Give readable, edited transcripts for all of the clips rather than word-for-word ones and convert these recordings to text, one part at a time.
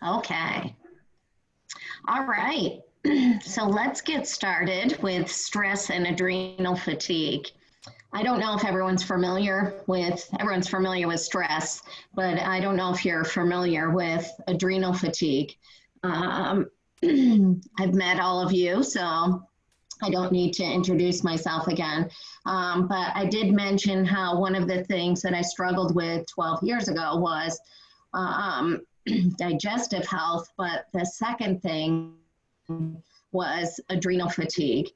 Okay. All right. So let's get started with stress and adrenal fatigue. I don't know if everyone's familiar with stress, but I don't know if you're familiar with adrenal fatigue. Um, I've met all of you, so I don't need to introduce myself again. But I did mention how one of the things that I struggled with 12 years ago was um, digestive health, but the second thing was adrenal fatigue.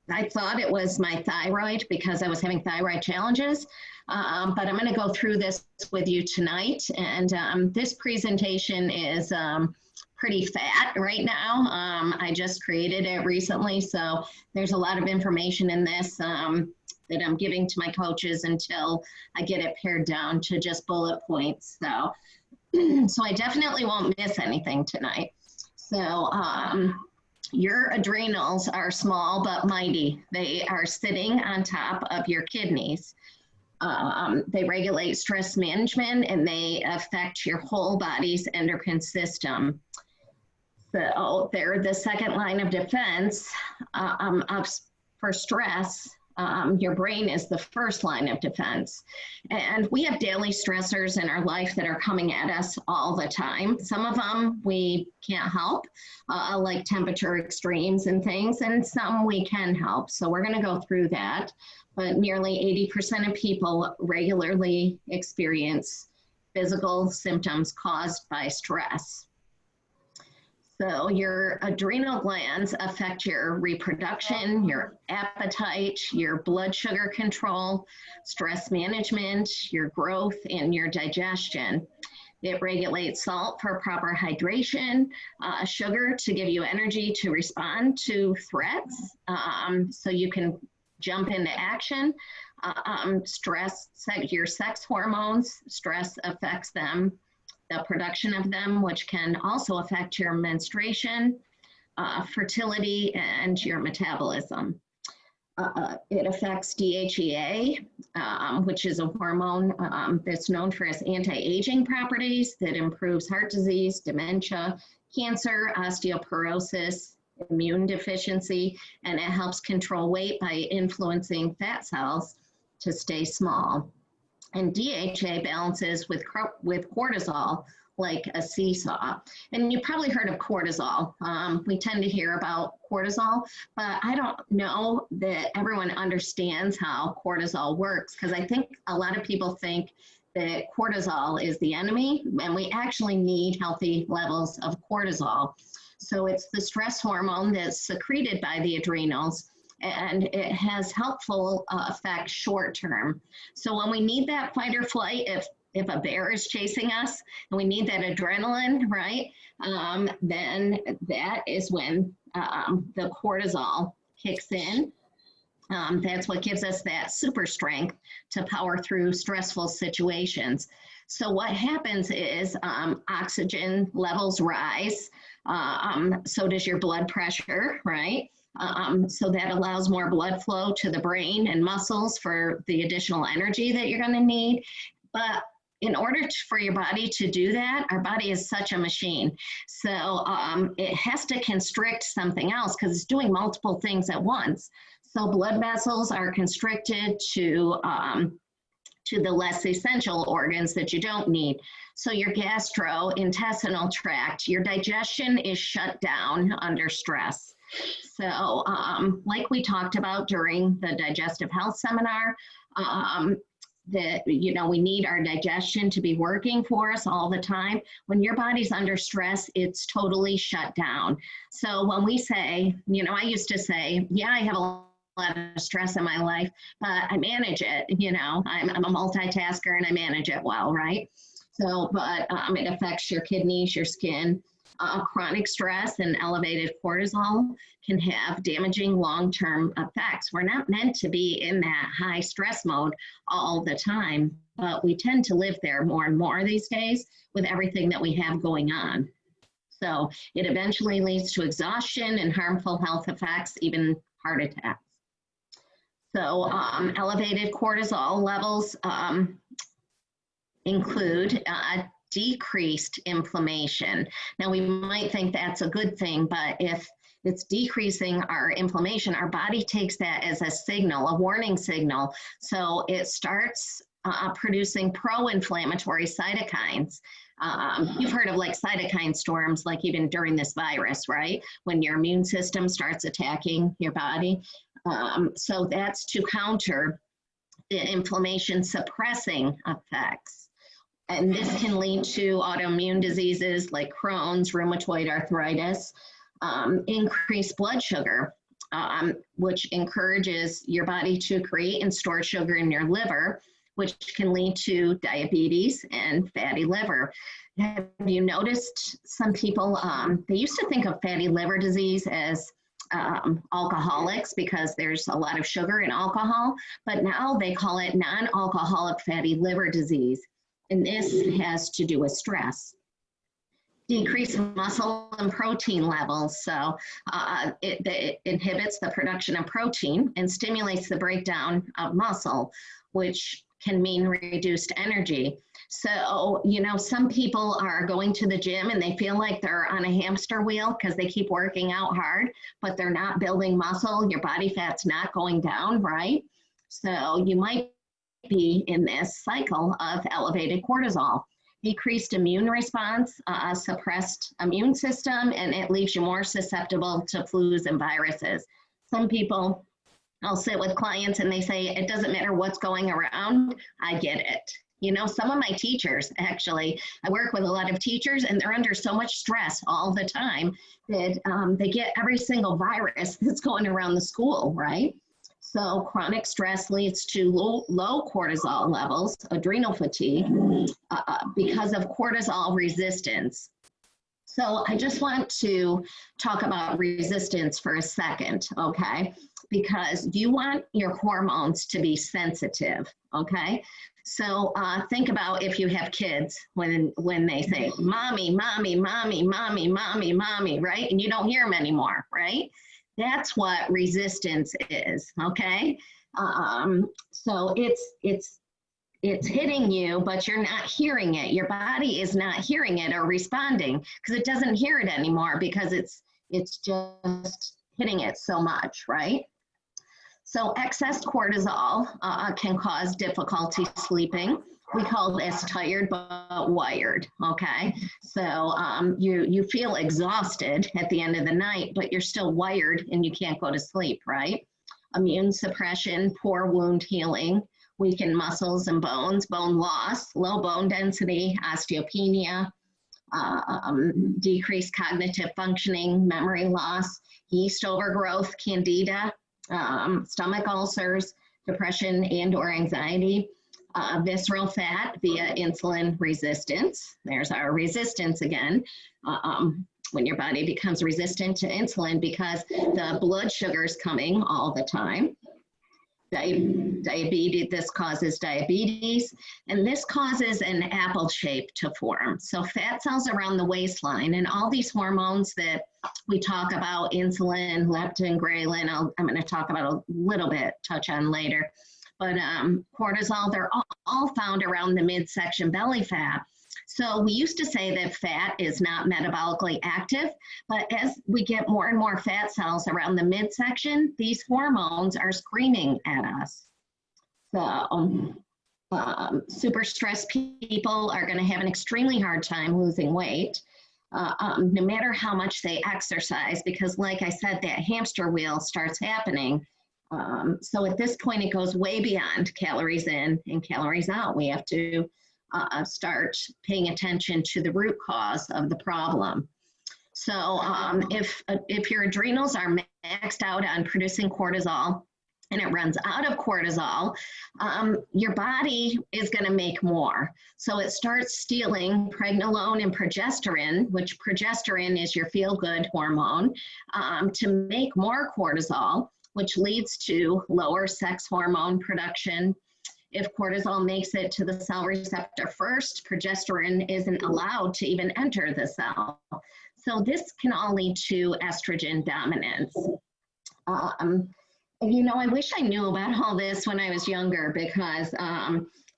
I thought it was my thyroid because I was having thyroid challenges, but I'm going to go through this with you tonight. And this presentation is pretty fat right now. I just created it recently, so there's a lot of information in this that I'm giving to my coaches until I get it pared down to just bullet points. So I definitely won't miss anything tonight. So your adrenals are small but mighty. They are sitting on top of your kidneys. They regulate stress management and they affect your whole body's endocrine system. So they're the second line of defense for stress. Your brain is the first line of defense. And we have daily stressors in our life that are coming at us all the time. Some of them we can't help, like temperature extremes and things, and some we can help. So we're going to go through that. But nearly 80% of people regularly experience physical symptoms caused by stress. So your adrenal glands affect your reproduction, your appetite, your blood sugar control, stress management, your growth, and your digestion. It regulates salt for proper hydration, sugar to give you energy to respond to threats, so you can jump into action. Stress, your sex hormones, stress affects them. The production of them, which can also affect your menstruation, fertility, and your metabolism. It affects DHEA, which is a hormone that's known for its anti-aging properties that improves heart disease, dementia, cancer, osteoporosis, immune deficiency, and it helps control weight by influencing fat cells to stay small. And DHA balances with cortisol like a seesaw. And you've probably heard of cortisol. We tend to hear about cortisol, but I don't know that everyone understands how cortisol works, because I think a lot of people think that cortisol is the enemy, and we actually need healthy levels of cortisol. So it's the stress hormone that's secreted by the adrenals, and it has helpful effects short term. So when we need that fight or flight, if a bear is chasing us and we need that adrenaline, right, then that is when the cortisol kicks in. That's what gives us that super strength to power through stressful situations. So what happens is oxygen levels rise, so does your blood pressure, right? So that allows more blood flow to the brain and muscles for the additional energy that you're going to need. But in order for your body to do that, our body is such a machine. So it has to constrict something else because it's doing multiple things at once. So blood vessels are constricted to the less essential organs that you don't need. So your gastrointestinal tract, your digestion is shut down under stress. So like we talked about during the digestive health seminar, that, you know, we need our digestion to be working for us all the time. When your body's under stress, it's totally shut down. So when we say, you know, I used to say, yeah, I have a lot of stress in my life, but I manage it, you know, I'm a multitasker and I manage it well, right? So, but it affects your kidneys, your skin. Chronic stress and elevated cortisol can have damaging long-term effects. We're not meant to be in that high stress mode all the time, but we tend to live there more and more these days with everything that we have going on. So it eventually leads to exhaustion and harmful health effects, even heart attacks. So elevated cortisol levels include decreased inflammation. Now, we might think that's a good thing, but if it's decreasing our inflammation, our body takes that as a signal, a warning signal. So it starts producing pro-inflammatory cytokines. You've heard of like cytokine storms, like even during this virus, right? When your immune system starts attacking your body. So that's to counter the inflammation suppressing effects. And this can lead to autoimmune diseases like Crohn's, rheumatoid arthritis, increased blood sugar, which encourages your body to create and store sugar in your liver, which can lead to diabetes and fatty liver. Have you noticed some people, they used to think of fatty liver disease as alcoholics because there's a lot of sugar in alcohol, but now they call it non-alcoholic fatty liver disease. And this has to do with stress. Decrease muscle and protein levels. So it inhibits the production of protein and stimulates the breakdown of muscle, which can mean reduced energy. So, you know, some people are going to the gym and they feel like they're on a hamster wheel because they keep working out hard, but they're not building muscle. Your body fat's not going down, right? So you might be in this cycle of elevated cortisol. Decreased immune response, suppressed immune system, and it leaves you more susceptible to flus and viruses. Some people, I'll sit with clients and they say, it doesn't matter what's going around, I get it. You know, some of my teachers, actually, I work with a lot of teachers and they're under so much stress all the time that they get every single virus that's going around the school, right? So chronic stress leads to low cortisol levels, adrenal fatigue, because of cortisol resistance. So I just want to talk about resistance for a second, okay? Because you want your hormones to be sensitive, okay? So think about if you have kids when they say, mommy, mommy, mommy, mommy, mommy, mommy, right? And you don't hear them anymore, right? That's what resistance is, okay? So it's hitting you, but you're not hearing it. Your body is not hearing it or responding because it doesn't hear it anymore because it's just hitting it so much, right? So excess cortisol can cause difficulty sleeping. We call this tired but wired, okay? So you feel exhausted at the end of the night, but you're still wired and you can't go to sleep, right? Immune suppression, poor wound healing, weakened muscles and bones, bone loss, low bone density, osteopenia, decreased cognitive functioning, memory loss, yeast overgrowth, candida, stomach ulcers, depression and or anxiety, visceral fat via insulin resistance. There's our resistance again. When your body becomes resistant to insulin because the blood sugar is coming all the time. Diabetes, this causes diabetes, and this causes an apple shape to form. So fat cells around the waistline and all these hormones that we talk about, insulin, leptin, ghrelin, I'm going to talk about a little bit, touch on later. But cortisol, they're all found around the midsection belly fat. So we used to say that fat is not metabolically active, but as we get more and more fat cells around the midsection, these hormones are screaming at us. So super stressed people are going to have an extremely hard time losing weight, no matter how much they exercise, because like I said, that hamster wheel starts happening. So at this point, it goes way beyond calories in and calories out. We have to start paying attention to the root cause of the problem. So if your adrenals are maxed out on producing cortisol and it runs out of cortisol, your body is going to make more. So it starts stealing pregnenolone and progesterone, which progesterone is your feel-good hormone, to make more cortisol, which leads to lower sex hormone production. If cortisol makes it to the cell receptor first, progesterone isn't allowed to even enter the cell. So this can all lead to estrogen dominance. You know, I wish I knew about all this when I was younger because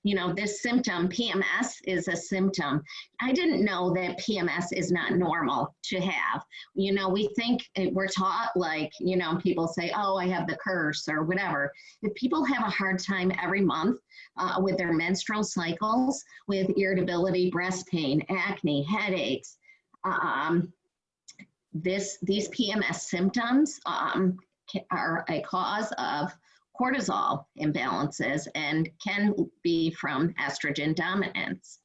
you know, this symptom, PMS, is a symptom. I didn't know that PMS is not normal to have. You know, we think we're taught, like, you know, people say, oh, I have the curse or whatever. If people have a hard time every month with their menstrual cycles, with irritability, breast pain, acne, headaches, these PMS symptoms are a cause of cortisol imbalances and can be from estrogen dominance.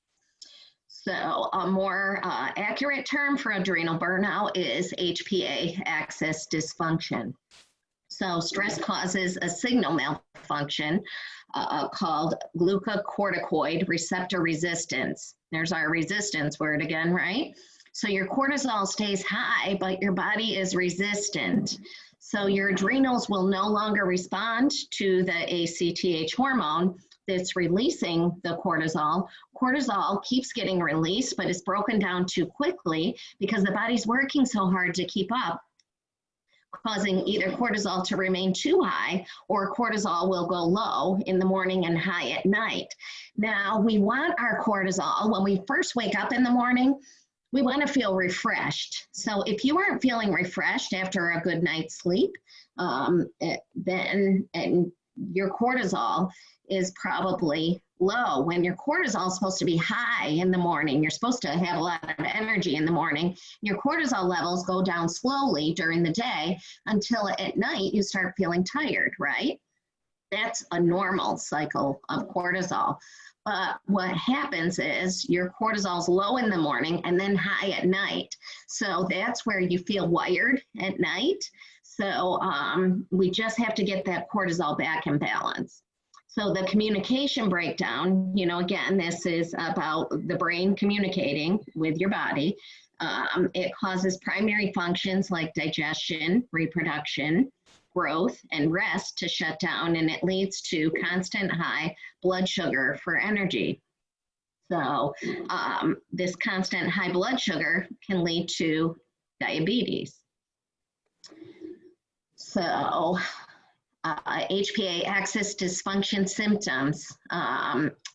So a more accurate term for adrenal burnout is HPA axis dysfunction. So stress causes a signal malfunction called glucocorticoid receptor resistance. There's our resistance word again, right? So your cortisol stays high, but your body is resistant. So your adrenals will no longer respond to the ACTH hormone that's releasing the cortisol. Cortisol keeps getting released, but it's broken down too quickly because the body's working so hard to keep up, causing either cortisol to remain too high or cortisol will go low in the morning and high at night. Now, we want our cortisol, when we first wake up in the morning, we want to feel refreshed. So if you aren't feeling refreshed after a good night's sleep, then your cortisol is probably low. When your cortisol is supposed to be high in the morning, you're supposed to have a lot of energy in the morning, your cortisol levels go down slowly during the day until at night you start feeling tired, right? That's a normal cycle of cortisol. But what happens is your cortisol's low in the morning and then high at night. So that's where you feel wired at night. So we just have to get that cortisol back in balance. So the communication breakdown, you know, again, this is about the brain communicating with your body. It causes primary functions like digestion, reproduction, growth, and rest to shut down, and it leads to constant high blood sugar for energy. So this constant high blood sugar can lead to diabetes. So HPA axis dysfunction symptoms,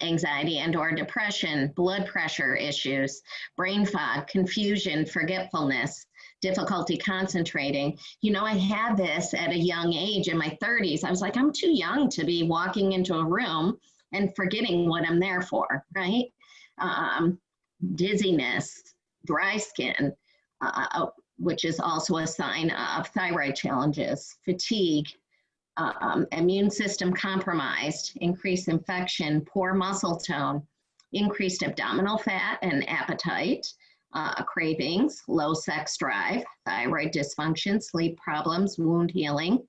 anxiety and or depression, blood pressure issues, brain fog, confusion, forgetfulness, difficulty concentrating. You know, I had this at a young age in my 30s. I was like, I'm too young to be walking into a room and forgetting what I'm there for, right? Dizziness, dry skin, which is also a sign of thyroid challenges, fatigue, immune system compromised, increased infection, poor muscle tone, increased abdominal fat and appetite, cravings, low sex drive, thyroid dysfunction, sleep problems, wound healing,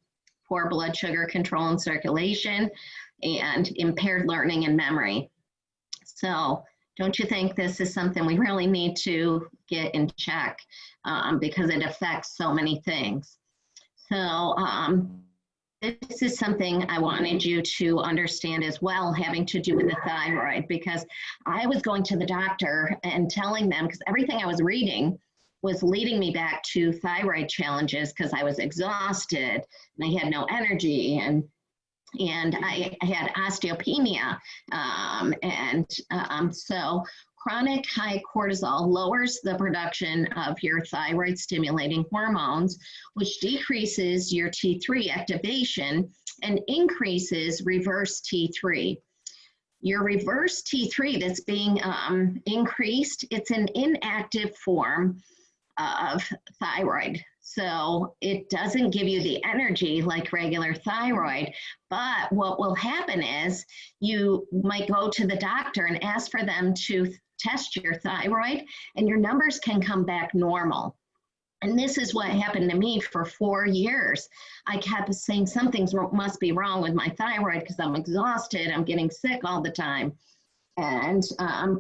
poor blood sugar control and circulation, and impaired learning and memory. So don't you think this is something we really need to get in check because it affects so many things? So this is something I wanted you to understand as well, having to do with the thyroid, because I was going to the doctor and telling them, because everything I was reading was leading me back to thyroid challenges because I was exhausted and I had no energy and I had osteopenia. So chronic high cortisol lowers the production of your thyroid stimulating hormones, which decreases your T3 activation and increases reverse T3. Your reverse T3 that's being increased, it's an inactive form of thyroid. So it doesn't give you the energy like regular thyroid, but what will happen is you might go to the doctor and ask for them to test your thyroid and your numbers can come back normal. And this is what happened to me for 4 years. I kept saying something must be wrong with my thyroid because I'm exhausted, I'm getting sick all the time. And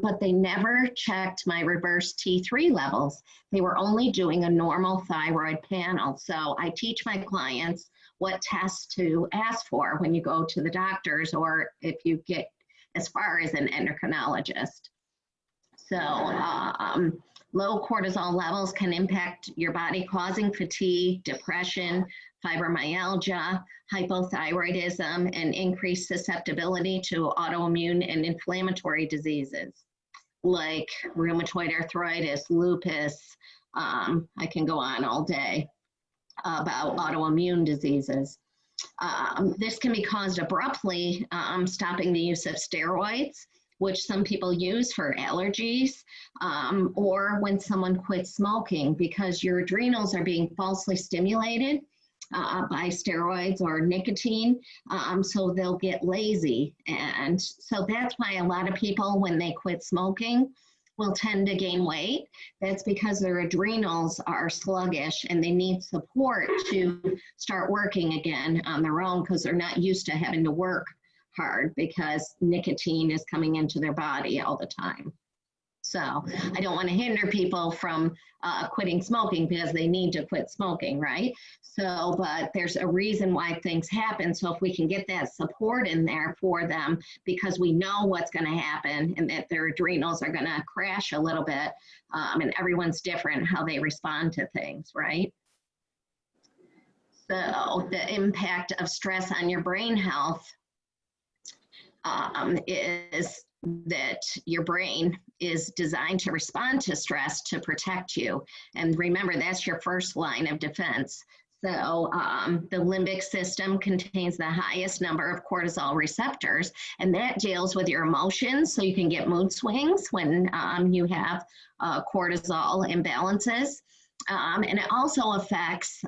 but they never checked my reverse T3 levels. They were only doing a normal thyroid panel. So I teach my clients what tests to ask for when you go to the doctors or if you get as far as an endocrinologist. So Low cortisol levels can impact your body, causing fatigue, depression, fibromyalgia, hypothyroidism, and increased susceptibility to autoimmune and inflammatory diseases like rheumatoid arthritis, lupus. I can go on all day about autoimmune diseases. This can be caused abruptly, stopping the use of steroids, which some people use for allergies, or when someone quits smoking because your adrenals are being falsely stimulated by steroids or nicotine, so they'll get lazy. And so that's why a lot of people, when they quit smoking, will tend to gain weight. That's because their adrenals are sluggish and they need support to start working again on their own because they're not used to having to work hard because nicotine is coming into their body all the time. So I don't want to hinder people from quitting smoking because they need to quit smoking, right? So, but there's a reason why things happen. So if we can get that support in there for them, because we know what's going to happen and that their adrenals are going to crash a little bit, and everyone's different how they respond to things, right? So the impact of stress on your brain health is that your brain is designed to respond to stress to protect you. And remember, that's your first line of defense. So the limbic system contains the highest number of cortisol receptors, and that deals with your emotions. So you can get mood swings when you have cortisol imbalances. And it also affects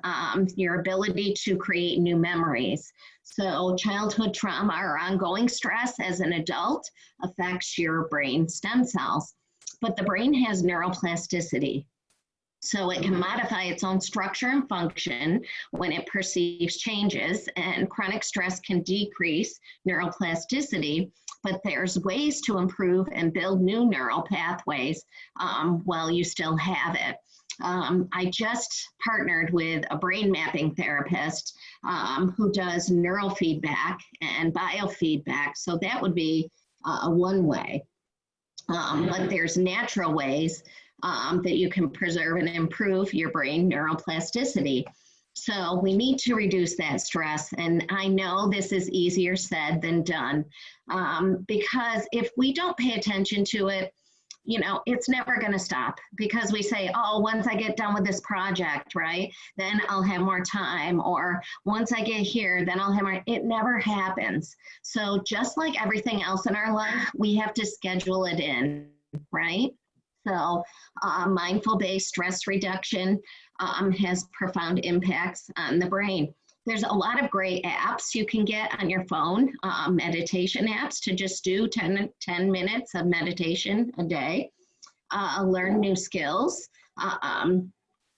your ability to create new memories. So childhood trauma or ongoing stress as an adult affects your brain stem cells. But the brain has neuroplasticity. So it can modify its own structure and function when it perceives changes, and chronic stress can decrease neuroplasticity, but there's ways to improve and build new neural pathways while you still have it. I just partnered with a brain mapping therapist who does neurofeedback and biofeedback. So that would be one way. But there's natural ways that you can preserve and improve your brain neuroplasticity. So we need to reduce that stress. And I know this is easier said than done because if we don't pay attention to it, you know, it's never going to stop because we say, oh, once I get done with this project, right, then I'll have more time. Or once I get here, then I'll have more. It never happens. So just like everything else in our life, we have to schedule it in, right? So mindful-based stress reduction has profound impacts on the brain. There's a lot of great apps you can get on your phone, meditation apps to just do 10 minutes of meditation a day, learn new skills,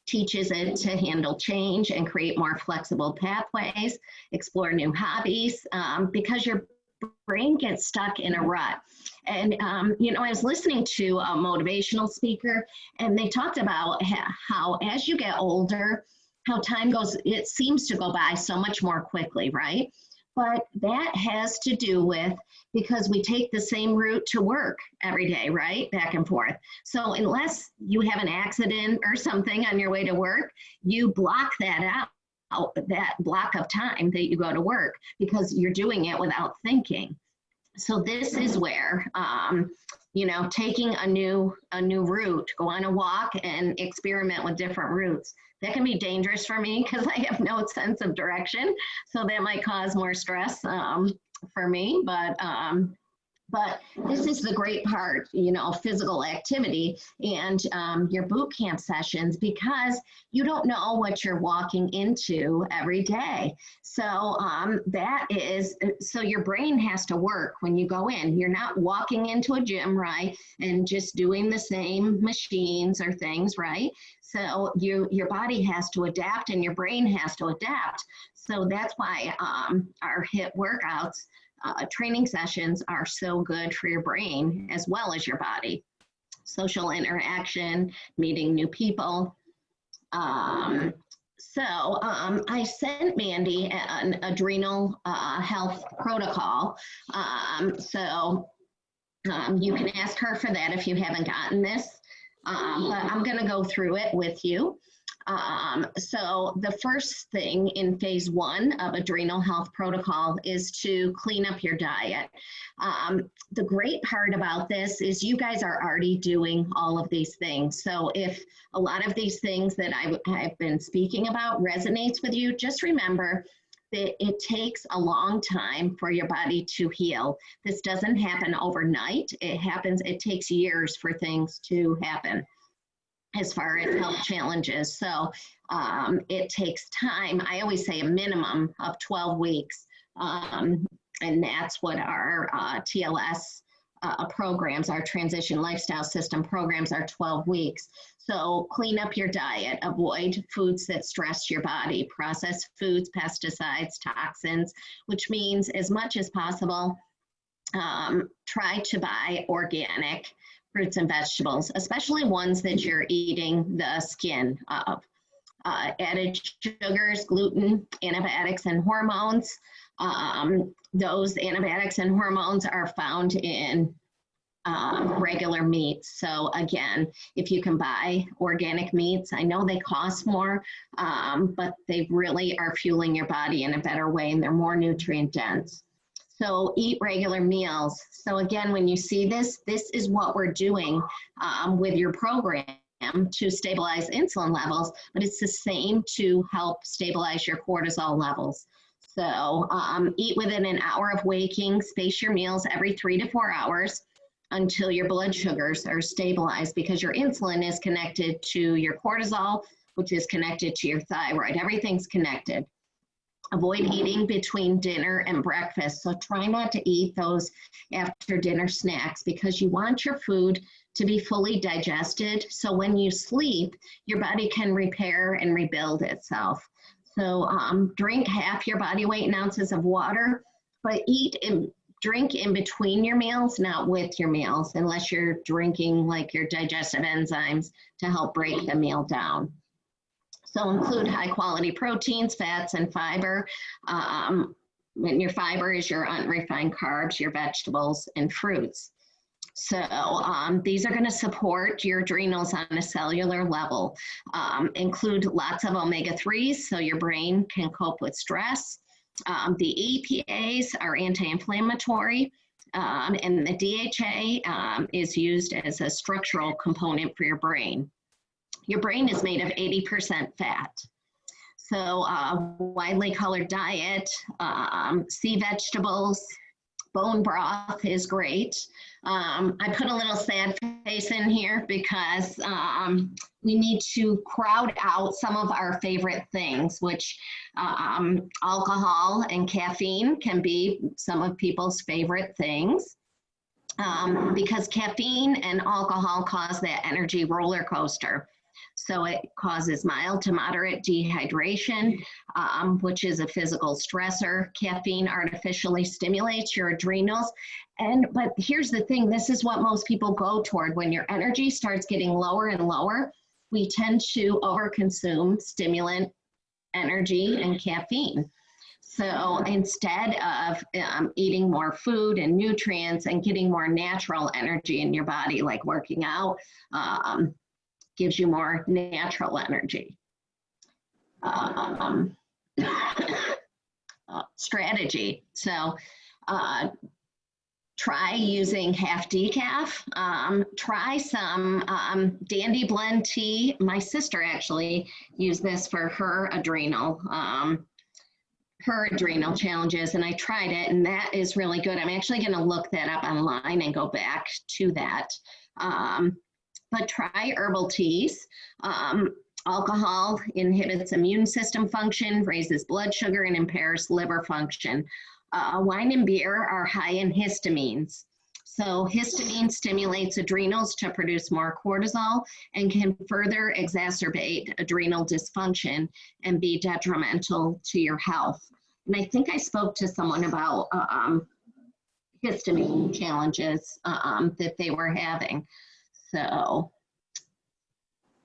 teaches it to handle change and create more flexible pathways, explore new hobbies, because your brain gets stuck in a rut. And, you know, I was listening to a motivational speaker, and they talked about how as you get older, how time goes, it seems to go by so much more quickly, right? But that has to do with because we take the same route to work every day, right? Back and forth. So unless you have an accident or something on your way to work, you block that out, that block of time that you go to work because you're doing it without thinking. So this is where, you know, taking a new route, go on a walk and experiment with different routes. That can be dangerous for me because I have no sense of direction. So that might cause more stress for me, but this is the great part, you know, physical activity and your boot camp sessions, because you don't know what you're walking into every day. So so your brain has to work when you go in. You're not walking into a gym, right, and just doing the same machines or things, right? So your body has to adapt and your brain has to adapt. So that's why our HIIT workouts, training sessions are so good for your brain as well as your body. Social interaction, meeting new people. I sent Mandy an adrenal health protocol. You can ask her for that if you haven't gotten this. but I'm going to go through it with you. So the first thing in phase 1 of adrenal health protocol is to clean up your diet. The great part about this is you guys are already doing all of these things. So if a lot of these things that I've been speaking about resonates with you, just remember that it takes a long time for your body to heal. This doesn't happen overnight. It takes years for things to happen as far as health challenges. So it takes time. I always say a minimum of 12 weeks. And that's what our TLS programs, our transition lifestyle system programs are 12 weeks. So clean up your diet, avoid foods that stress your body, processed foods, pesticides, toxins, which means as much as possible, try to buy organic fruits and vegetables, especially ones that you're eating the skin of. Added sugars, gluten, antibiotics, and hormones. Those antibiotics and hormones are found in regular meats. So again, if you can buy organic meats, I know they cost more, but they really are fueling your body in a better way and they're more nutrient dense. So eat regular meals. So again, when you see this is what we're doing with your program to stabilize insulin levels, but it's the same to help stabilize your cortisol levels. So eat within an hour of waking, space your meals every 3 to 4 hours until your blood sugars are stabilized, because your insulin is connected to your cortisol, which is connected to your thyroid. Everything's connected. Avoid eating between dinner and breakfast. So try not to eat those after dinner snacks, because you want your food to be fully digested. So when you sleep, your body can repair and rebuild itself. So drink half your body weight in ounces of water, but drink in between your meals, not with your meals, unless you're drinking like your digestive enzymes to help break the meal down. So include high quality proteins, fats, and fiber. And your fiber is your unrefined carbs, your vegetables, and fruits. So these are going to support your adrenals on a cellular level. Include lots of omega-3s so your brain can cope with stress. The EPAs are anti-inflammatory, and the DHA is used as a structural component for your brain. Your brain is made of 80% fat. So widely colored diet, sea vegetables, bone broth is great. I put a little sad face in here because we need to crowd out some of our favorite things, which alcohol and caffeine can be some of people's favorite things. Because caffeine and alcohol cause that energy roller coaster. So it causes mild to moderate dehydration, which is a physical stressor. Caffeine artificially stimulates your adrenals. But here's the thing, this is what most people go toward. When your energy starts getting lower and lower, we tend to overconsume stimulant, energy, and caffeine. So instead of eating more food and nutrients and getting more natural energy in your body, like working out, gives you more natural energy. Strategy. So try using half decaf. Try some Dandy Blend tea. My sister actually used this for her adrenal challenges, and I tried it, and that is really good. I'm actually going to look that up online and go back to that. But try herbal teas. Alcohol inhibits immune system function, raises blood sugar, and impairs liver function. Wine and beer are high in histamines. So histamine stimulates adrenals to produce more cortisol and can further exacerbate adrenal dysfunction and be detrimental to your health. And I think I spoke to someone about histamine challenges that they were having. So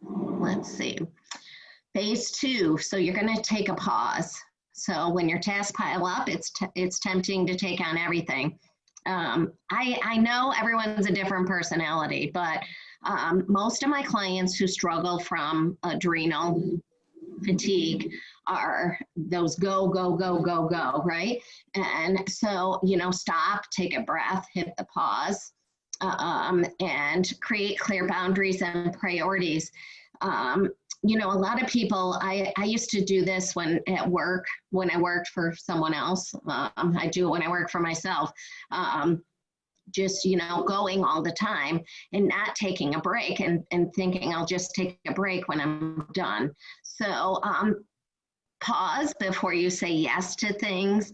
let's see. Phase 2, so you're going to take a pause. So when your tasks pile up, it's tempting to take on everything. I know everyone's a different personality, but most of my clients who struggle from adrenal fatigue are those go, go, go, go, go, right? And so, stop, take a breath, hit the pause, and create clear boundaries and priorities. A lot of people, I used to do this when at work, when I worked for someone else. I do it when I work for myself. Just, going all the time and not taking a break and thinking I'll just take a break when I'm done. So pause before you say yes to things,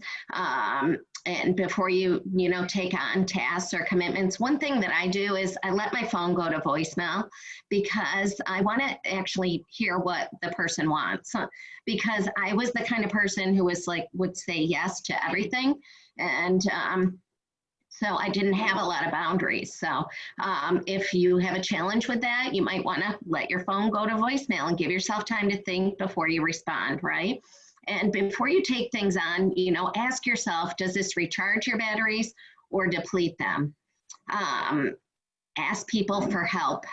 and before you take on tasks or commitments. One thing that I do is I let my phone go to voicemail because I want to actually hear what the person wants, because I was the kind of person who was would say yes to everything, and so I didn't have a lot of boundaries. So if you have a challenge with that, you might want to let your phone go to voicemail and give yourself time to think before you respond, right? And before you take things on, ask yourself, does this recharge your batteries or deplete them? Ask people for help.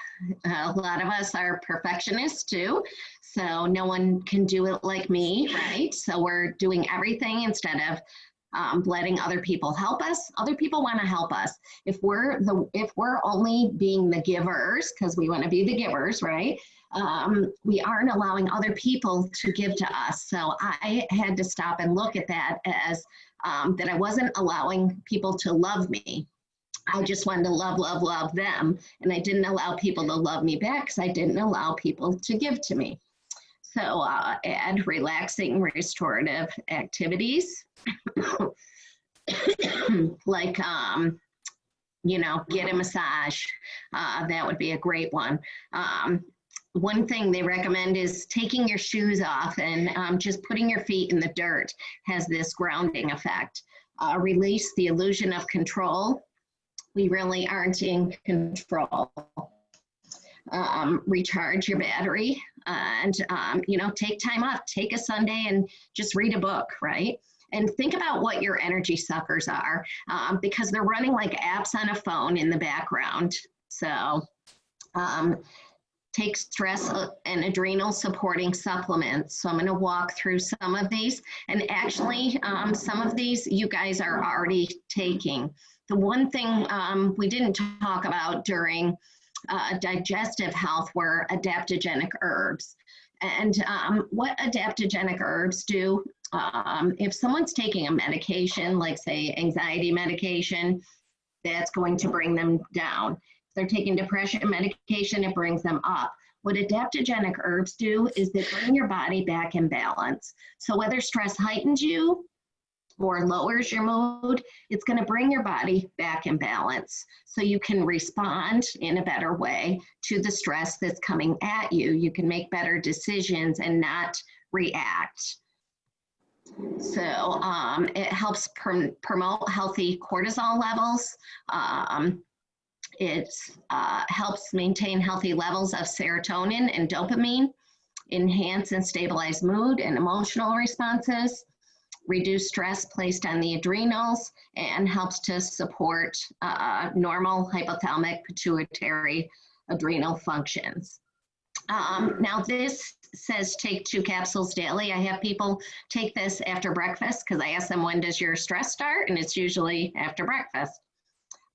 A lot of us are perfectionists too, so no one can do it like me, right? So we're doing everything instead of letting other people help us. Other people want to help us. If we're only being the givers, because we want to be the givers, right? We aren't allowing other people to give to us. So I had to stop and look at that as that I wasn't allowing people to love me. I just wanted to love, love, love them. And I didn't allow people to love me back because I didn't allow people to give to me. So add relaxing restorative activities like, get a massage. That would be a great one. One thing they recommend is taking your shoes off and just putting your feet in the dirt has this grounding effect. Release the illusion of control. We really aren't in control. Recharge your battery and, take time off. Take a Sunday and just read a book, right? And think about what your energy suckers are, because they're running like apps on a phone in the background. So take stress and adrenal supporting supplements. So I'm going to walk through some of these. And actually, some of these you guys are already taking. The one thing we didn't talk about during digestive health were adaptogenic herbs. And what adaptogenic herbs do, if someone's taking a medication, like say anxiety medication, that's going to bring them down. If they're taking depression medication, it brings them up. What adaptogenic herbs do is they bring your body back in balance. So whether stress heightens you or lowers your mood, it's going to bring your body back in balance so you can respond in a better way to the stress that's coming at you. You can make better decisions and not react. So it helps promote healthy cortisol levels. It helps maintain healthy levels of serotonin and dopamine, enhance and stabilize mood and emotional responses, reduce stress placed on the adrenals, and helps to support normal hypothalamic pituitary adrenal functions. Now this says take 2 capsules daily. I have people take this after breakfast because I ask them, when does your stress start? And it's usually after breakfast.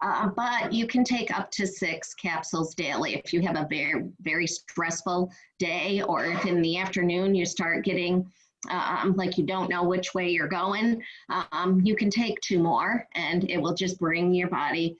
But you can take up to 6 capsules daily if you have a very, very stressful day, or if in the afternoon you start getting like you don't know which way you're going, you can take 2 more and it will just bring your body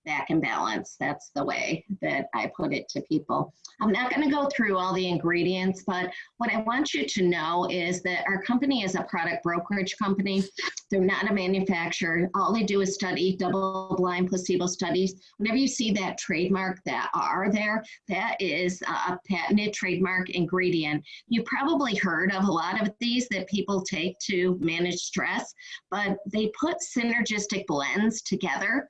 back in balance. That's the way that I put it to people. I'm not going to go through all the ingredients, but what I want you to know is that our company is a product brokerage company. They're not a manufacturer. All they do is study double-blind placebo studies. Whenever you see that trademark, that R there, that is a patented trademark ingredient. You probably heard of a lot of these that people take to manage stress, but they put synergistic blends together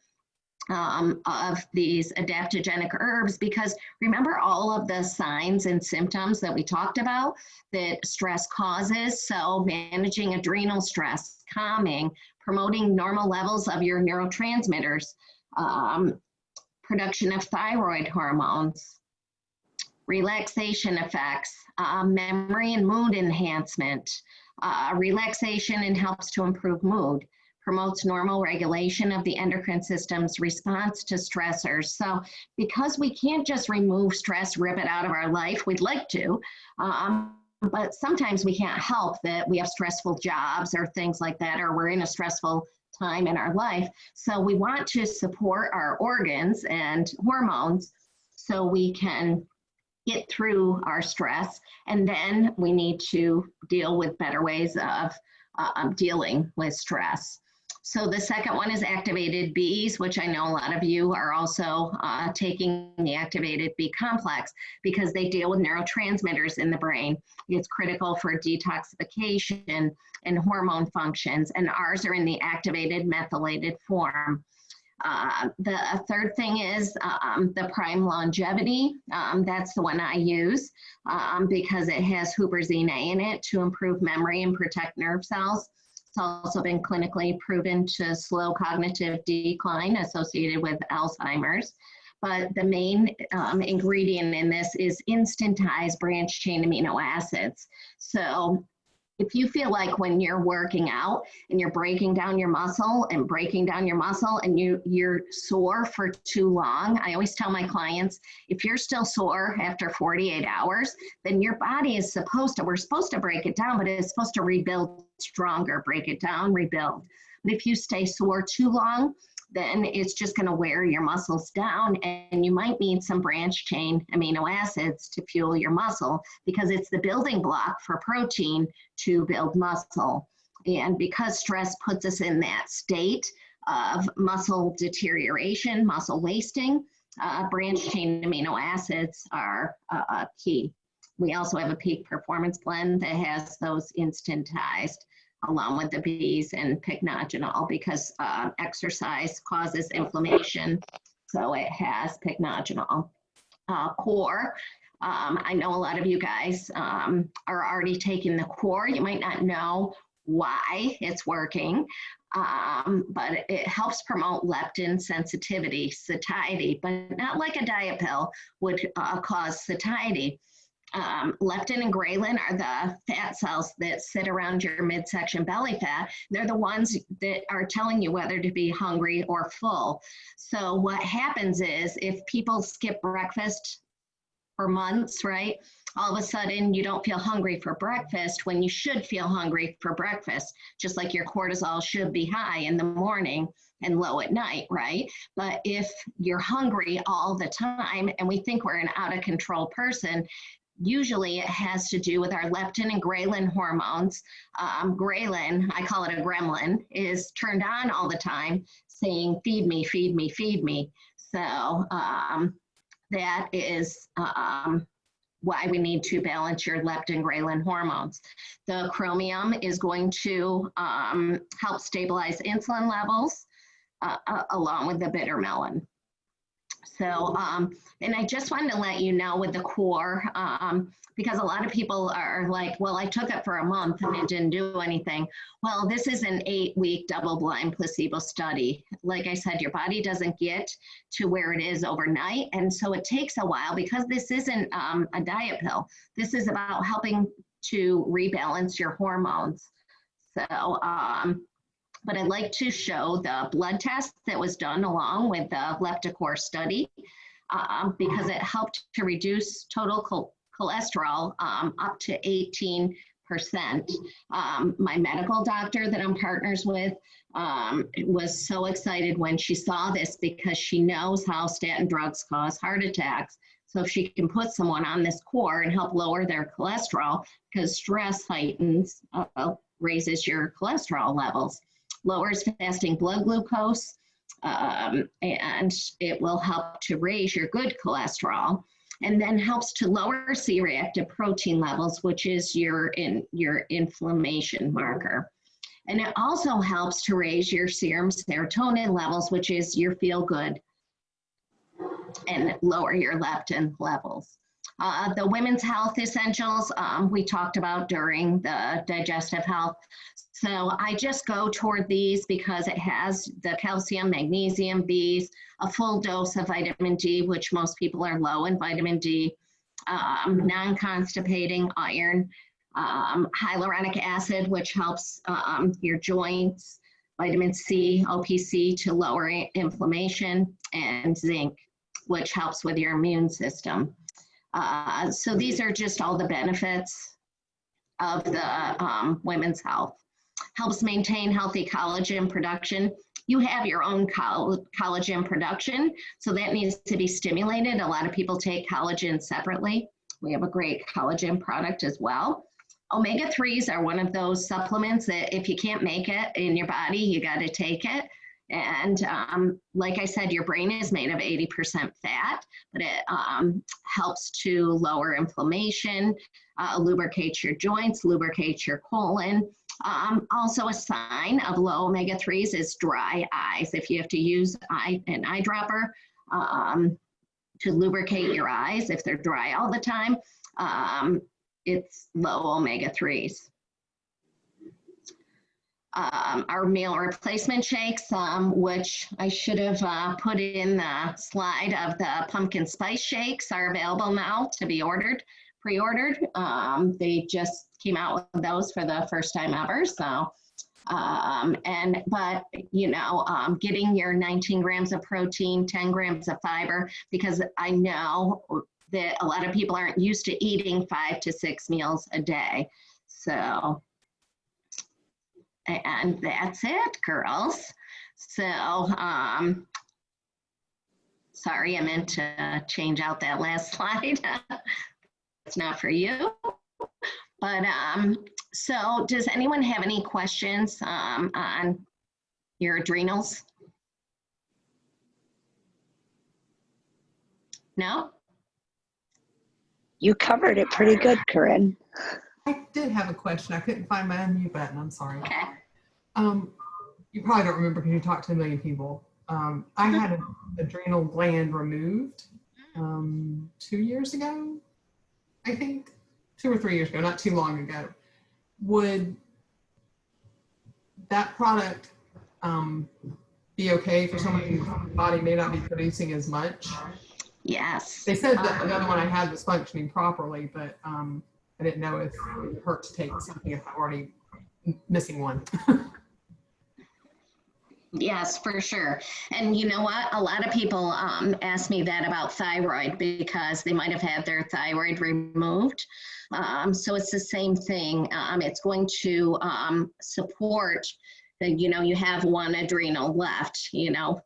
of these adaptogenic herbs, because remember all of the signs and symptoms that we talked about that stress causes. So managing adrenal stress, calming, promoting normal levels of your neurotransmitters, production of thyroid hormones, relaxation effects, memory and mood enhancement, relaxation and helps to improve mood, promotes normal regulation of the endocrine system's response to stressors. So because we can't just remove stress, rip it out of our life, we'd like to, but sometimes we can't help that we have stressful jobs or things like that, or we're in a stressful time in our life. So we want to support our organs and hormones so we can get through our stress, and then we need to deal with better ways of dealing with stress. So the second one is activated Bs, which I know a lot of you are also taking the activated B complex because they deal with neurotransmitters in the brain. It's critical for detoxification and hormone functions, and ours are in the activated methylated form. The third thing is the Prime Longevity. That's the one I use because it has huperzine A in it to improve memory and protect nerve cells. It's also been clinically proven to slow cognitive decline associated with Alzheimer's. But the main ingredient in this is instantized branched chain amino acids. So if you feel like when you're working out and you're breaking down your muscle and you're sore for too long, I always tell my clients, if you're still sore after 48 hours, then your body is we're supposed to break it down, but it's supposed to rebuild stronger, break it down, rebuild. But if you stay sore too long, then it's just going to wear your muscles down, and you might need some branched chain amino acids to fuel your muscle because it's the building block for protein to build muscle. And because stress puts us in that state of muscle deterioration, muscle wasting, branched chain amino acids are key. We also have a peak performance blend that has those instantized along with the Bs and pycnogenol because exercise causes inflammation, so it has pycnogenol. Core, I know a lot of you guys are already taking the core. You might not know why it's working, but it helps promote leptin sensitivity, satiety, but not like a diet pill would cause satiety. Leptin and ghrelin are the fat cells that sit around your midsection belly fat. They're the ones that are telling you whether to be hungry or full. So what happens is if people skip breakfast for months, right, all of a sudden you don't feel hungry for breakfast when you should feel hungry for breakfast, just like your cortisol should be high in the morning and low at night, right? But if you're hungry all the time and we think we're an out of control person, usually it has to do with our leptin and ghrelin hormones. Ghrelin, I call it a gremlin, is turned on all the time saying, feed me, feed me, feed me. So that is why we need to balance your leptin ghrelin hormones. The chromium is going to help stabilize insulin levels along with the bitter melon. So, and I just wanted to let you know with the core, because a lot of people are like, well, I took it for a month and it didn't do anything. Well, this is an 8-week double-blind placebo study. Like I said, your body doesn't get to where it is overnight. And so it takes a while because this isn't a diet pill. This is about helping to rebalance your hormones. So, but I'd like to show the blood test that was done along with the Leptocore study because it helped to reduce total cholesterol up to 18%. My medical doctor that I'm partners with was so excited when she saw this because she knows how statin drugs cause heart attacks. So if she can put someone on this core and help lower their cholesterol, because stress heightens, raises your cholesterol levels, lowers fasting blood glucose, and it will help to raise your good cholesterol, and then helps to lower C-reactive protein levels, which is your inflammation marker. And it also helps to raise your serum serotonin levels, which is your feel good, and lower your leptin levels. The women's health essentials we talked about during the digestive health. So I just go toward these because it has the calcium, magnesium, Bs, a full dose of vitamin D, which most people are low in vitamin D, non-constipating iron, hyaluronic acid, which helps your joints, vitamin C, OPC to lower inflammation, and zinc, which helps with your immune system. So these are just all the benefits of the women's health. Helps maintain healthy collagen production. You have your own collagen production, so that needs to be stimulated. A lot of people take collagen separately. We have a great collagen product as well. Omega-3s are one of those supplements that if you can't make it in your body, you got to take it. And like I said, your brain is made of 80% fat, but it helps to lower inflammation, lubricates your joints, lubricates your colon. Also a sign of low omega-3s is dry eyes. If you have to use an eyedropper to lubricate your eyes, if they're dry all the time, it's low omega-3s. Our meal replacement shakes, which I should have put in the slide of the pumpkin spice shakes, are available now to be ordered, pre-ordered. They just came out with those for the first time ever. So, but you know, getting your 19 grams of protein, 10 grams of fiber, because I know that a lot of people aren't used to eating 5 to 6 meals a day. So, and that's it, girls. So, sorry, I meant to change out that last slide. It's not for you. But so does anyone have any questions on your adrenals? No? You covered it pretty good, Corinne. I did have a question. I couldn't find my unmute button. I'm sorry. Okay. You probably don't remember because you talked to a million people. I had an adrenal gland removed 2 years ago, I think. 2 or 3 years ago, not too long ago. Would that product be okay for someone whose body may not be producing as much? Yes. They said that the other one I had was functioning properly, but I didn't know if it would hurt to take something if I'm already missing one. Yes, for sure. And you know what? A lot of people ask me that about thyroid because they might have had their thyroid removed. So it's the same thing. It's going to support that, you know, you have one adrenal left, you know.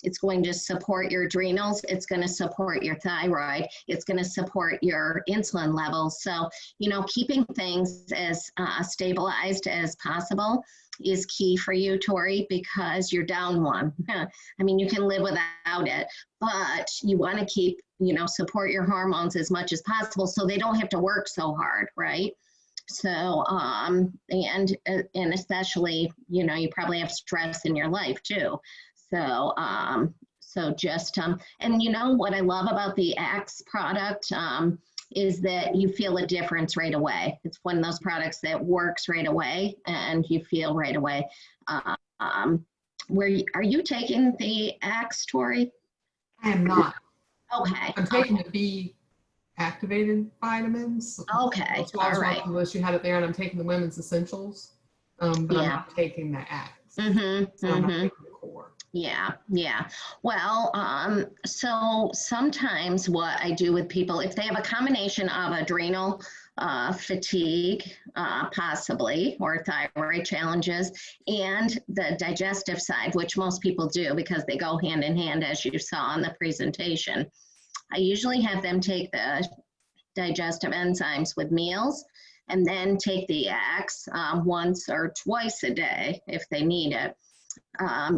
It's going to support your adrenals. It's going to support your thyroid. It's going to support your insulin levels. So, you know, keeping things as stabilized as possible is key for you, Tori, because you're down one. I mean, you can live without it, but you want to keep, you know, support your hormones as much as possible so they don't have to work so hard, right? So, and especially, you know, you probably have stress in your life too. So, so just, and you know what I love about the Axe product is that you feel a difference right away. It's one of those products that works right away and you feel right away. Are you taking the Axe, Tori? I am not. Okay. I'm taking the B activated vitamins. Okay. That's why I was All right. watching the list you had it there, and I'm taking the women's essentials, but I'm not taking the Axe. So I'm not taking the core. Yeah, yeah. Well, so sometimes what I do with people, if they have a combination of adrenal fatigue, possibly, or thyroid challenges, and the digestive side, which most people do because they go hand in hand, as you saw in the presentation, I usually have them take the digestive enzymes with meals and then take the Axe once or twice a day if they need it.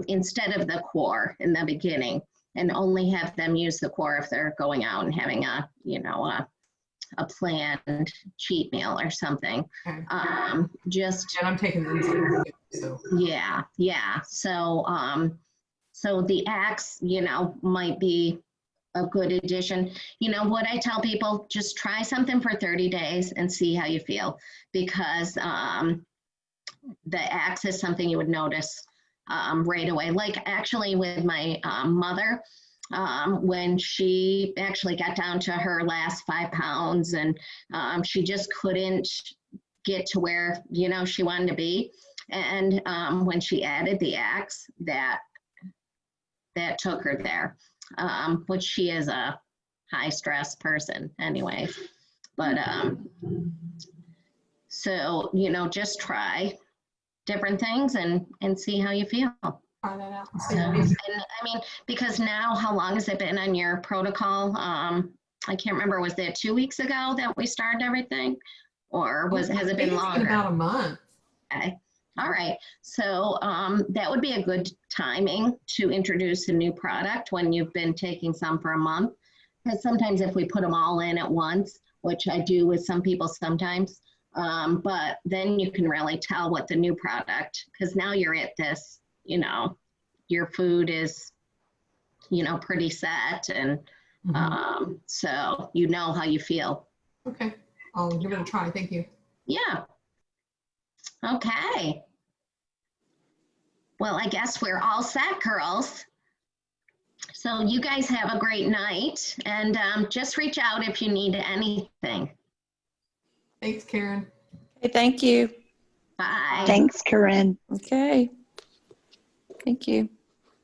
Instead of the core in the beginning, and only have them use the core if they're going out and having a, you know, a planned cheat meal or something. Okay. Just, And I'm taking the enzymes too, so. yeah, yeah. So, so the Axe, you know, might be a good addition. You know what I tell people, just try something for 30 days and see how you feel, because the axe is something you would notice right away. Like actually with my mother, when she actually got down to her last 5 pounds, and she just couldn't get to where, you know, she wanted to be. And when she added the axe, that took her there, which she is a high stress person anyway. But so, you know, just try different things and see how you feel. Try that out. So, and I mean, because now, how long has it been on your protocol? I can't remember. Was it 2 weeks ago that we started everything, or has it been longer? It's been about a month. Okay. All right. So that would be a good timing to introduce a new product when you've been taking some for a month. Because sometimes if we put them all in at once, which I do with some people sometimes, but then you can really tell what the new product, because now you're at this, you know, your food is, you know, pretty set, and so you know how you feel. Okay, I'll give it a try. Thank you. Yeah. Okay. Well, I guess we're all set, girls. So you guys have a great night, and just reach out if you need anything. Thanks, Karen. Okay, thank you. Bye. Thanks, Corinne. Okay. Thank you.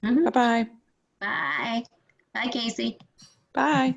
Mhm. Bye-bye. Bye. Bye, Casey. Bye.